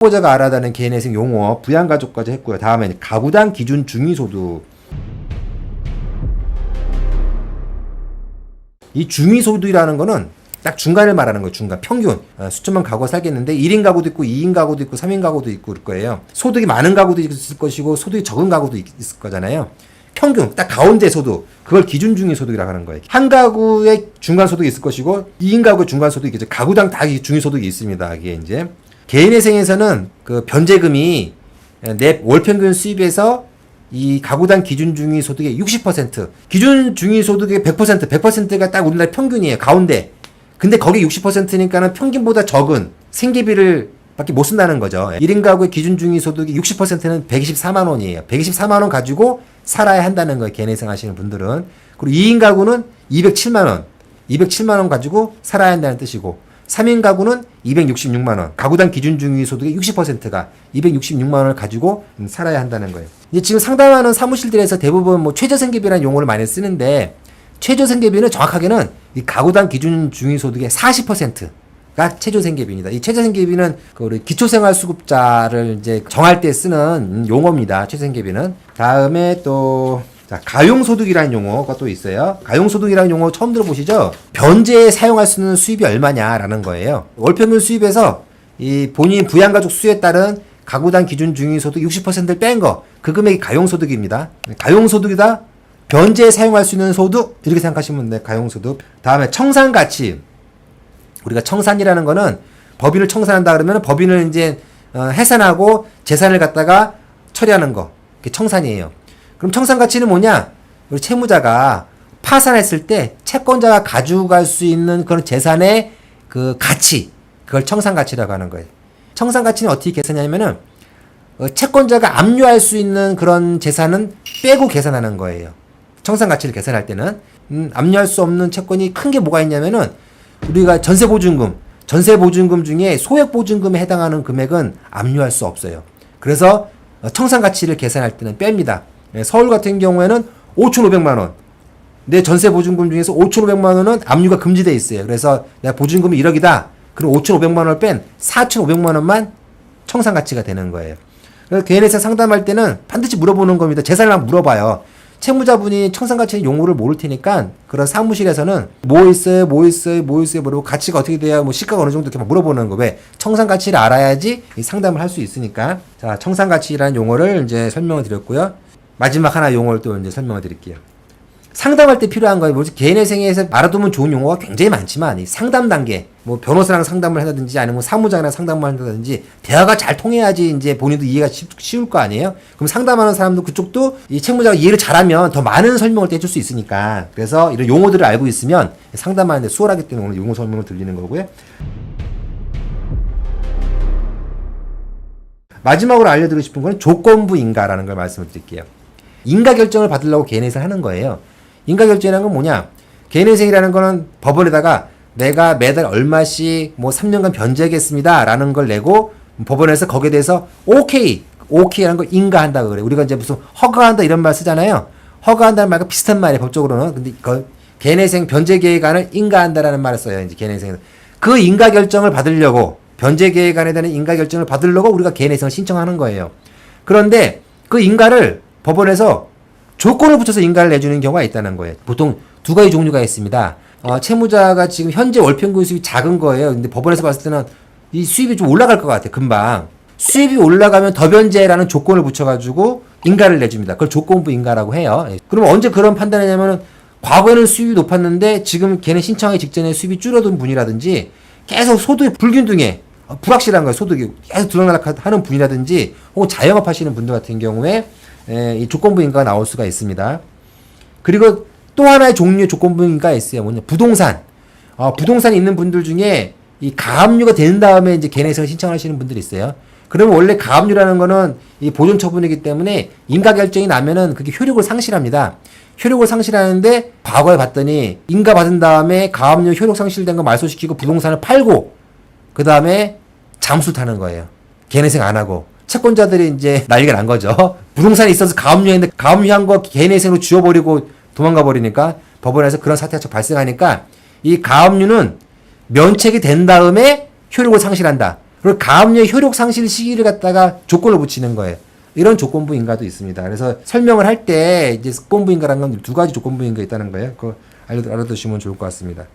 후보자가 알아다는 개인회생 용어, 부양가족까지 했고요. 다음에 가구당 기준 중위소득. 이 중위소득이라는 거는 딱 중간을 말하는 거예요. 중간, 평균. 수천만 가구가 살겠는데 1인 가구도 있고 2인 가구도 있고 3인 가구도 있고 그럴 거예요. 소득이 많은 가구도 있을 것이고 소득이 적은 가구도 있을 거잖아요. 평균, 딱 가운데 소득. 그걸 기준 중위소득이라고 하는 거예요. 한 가구에 중간 소득이 있을 것이고 2인 가구에 중간 소득이 있겠죠. 가구당 다 중위소득이 있습니다. 이게 이제 개인회생에서는 그 변제금이 내 월평균 수입에서 이 가구당 기준 중위소득의 60%, 기준 중위소득의 100%, 100%가 딱 우리나라 평균이에요. 가운데. 근데 거기 60%니까는 평균보다 적은 생계비를 밖에 못 쓴다는 거죠. 1인 가구의 기준 중위소득이 60%는 124만 원이에요. 124만 원 가지고 살아야 한다는 거예요. 개인회생 하시는 분들은. 그리고 2인 가구는 207만 원. 207만 원 가지고 살아야 한다는 뜻이고 3인 가구는 266만 원. 가구당 기준 중위소득의 60%가 266만 원을 가지고 살아야 한다는 거예요. 이제 지금 상담하는 사무실들에서 대부분 뭐 최저생계비라는 용어를 많이 쓰는데 최저생계비는 정확하게는 이 가구당 기준 중위소득의 40%가 최저생계비입니다. 이 최저생계비는 그 우리 기초생활수급자를 이제 정할 때 쓰는 용어입니다. 최저생계비는. 다음에 또 자, 가용소득이라는 용어가 또 있어요. 가용소득이라는 용어 처음 들어보시죠? 변제에 사용할 수 있는 수입이 얼마냐라는 거예요. 월평균 수입에서 이 본인 부양가족 수에 따른 가구당 기준 중위소득 60%를 뺀 거, 그 금액이 가용소득입니다. 가용소득이다. 변제에 사용할 수 있는 소득 이렇게 생각하시면 돼요. 가용소득. 다음에 청산가치. 우리가 청산이라는 거는 법인을 청산한다 그러면 법인을 이제 해산하고 재산을 갖다가 처리하는 거. 그게 청산이에요. 그럼 청산가치는 뭐냐? 우리 채무자가 파산했을 때 채권자가 가져갈 수 있는 그런 재산의 그 가치, 그걸 청산가치라고 하는 거예요. 청산가치는 어떻게 계산하냐면은 채권자가 압류할 수 있는 그런 재산은 빼고 계산하는 거예요. 청산가치를 계산할 때는 압류할 수 없는 채권이 큰 게 뭐가 있냐면은 우리가 전세보증금 중에 소액보증금에 해당하는 금액은 압류할 수 없어요. 그래서 청산가치를 계산할 때는 뺍니다. 서울 같은 경우에는 5,500만 원. 내 전세보증금 중에서 5,500만 원은 압류가 금지되어 있어요. 그래서 내가 보증금이 1억이다. 그럼 5,500만 원을 뺀 4,500만 원만 청산가치가 되는 거예요. 그래서 개인회생 상담할 때는 반드시 물어보는 겁니다. 재산을 한번 물어봐요. 채무자분이 청산가치 용어를 모를 테니까 그런 사무실에서는 뭐 있어요 물어보고 가치가 어떻게 돼야 뭐 시가가 어느 정도 이렇게 막 물어보는 거. 왜? 청산가치를 알아야지 이 상담을 할 수 있으니까. 자, 청산가치라는 용어를 이제 설명을 드렸고요. 마지막 하나 용어를 또 이제 설명을 드릴게요. 상담할 때 필요한 거예요. 뭐지? 개인회생에서 알아두면 좋은 용어가 굉장히 많지만 이 상담 단계, 뭐 변호사랑 상담을 한다든지 아니면 사무장이랑 상담을 한다든지 대화가 잘 통해야지 이제 본인도 이해가 쉬울 거 아니에요? 그럼 상담하는 사람도 그쪽도 이 채무자가 이해를 잘하면 더 많은 설명을 또 해줄 수 있으니까. 그래서 이런 용어들을 알고 있으면 상담하는데 수월하기 때문에 오늘 용어 설명을 드리는 거고요. 마지막으로 알려드리고 싶은 건 조건부 인가라는 걸 말씀을 드릴게요. 인가 결정을 받으려고 개인회생 하는 거예요. 인가 결정이라는 건 뭐냐? 개인회생이라는 거는 법원에다가 내가 매달 얼마씩 뭐 3년간 변제하겠습니다 라는 걸 내고 법원에서 거기에 대해서 오케이라는 걸 인가한다고 그래요. 우리가 이제 무슨 허가한다 이런 말 쓰잖아요. 허가한다는 말과 비슷한 말이에요, 법적으로는. 근데 개인회생 변제 계획안을 인가한다라는 말을 써요. 이제 개인회생은 그 인가 결정을 받으려고, 변제 계획안에 대한 인가 결정을 받으려고 우리가 개인회생을 신청하는 거예요. 그런데 그 인가를 법원에서 조건을 붙여서 인가를 내주는 경우가 있다는 거예요. 보통 두 가지 종류가 있습니다. 채무자가 지금 현재 월평균 수입이 작은 거예요. 근데 법원에서 봤을 때는 이 수입이 좀 올라갈 것 같아요. 금방. 수입이 올라가면 더 변제라는 조건을 붙여가지고 인가를 내줍니다. 그걸 조건부 인가라고 해요. 그럼 언제 그런 판단을 하냐면은 과거에는 수입이 높았는데 지금 걔네 신청하기 직전에 수입이 줄어든 분이라든지 계속 소득이 불균등해. 불확실한 거예요. 소득이 계속 들락날락하는 분이라든지 혹은 자영업 하시는 분들 같은 경우에 이 조건부 인가가 나올 수가 있습니다. 그리고 또 하나의 종류의 조건부 인가가 있어요. 뭐냐? 부동산. 부동산이 있는 분들 중에 이 가압류가 된 다음에 이제 개인회생을 신청하시는 분들이 있어요. 그러면 원래 가압류라는 거는 이 보존 처분이기 때문에 인가 결정이 나면은 그게 효력을 상실합니다. 효력을 상실하는데 과거에 봤더니 인가 받은 다음에 가압류 효력 상실된 거 말소시키고 부동산을 팔고 그 다음에 잠수 타는 거예요. 개인회생 안 하고. 채권자들이 이제 난리가 난 거죠. 부동산이 있어서 가압류했는데 가압류한 거 개인회생으로 지워버리고 도망가 버리니까 법원에서 그런 사태가 발생하니까 이 가압류는 면책이 된 다음에 효력을 상실한다. 그리고 가압류 효력 상실 시기를 갖다가 조건을 붙이는 거예요. 이런 조건부 인가도 있습니다. 그래서 설명을 할 때 이제 조건부 인가라는 건 두 가지 조건부 인가 있다는 거예요. 그거 알아두시면 좋을 것 같습니다.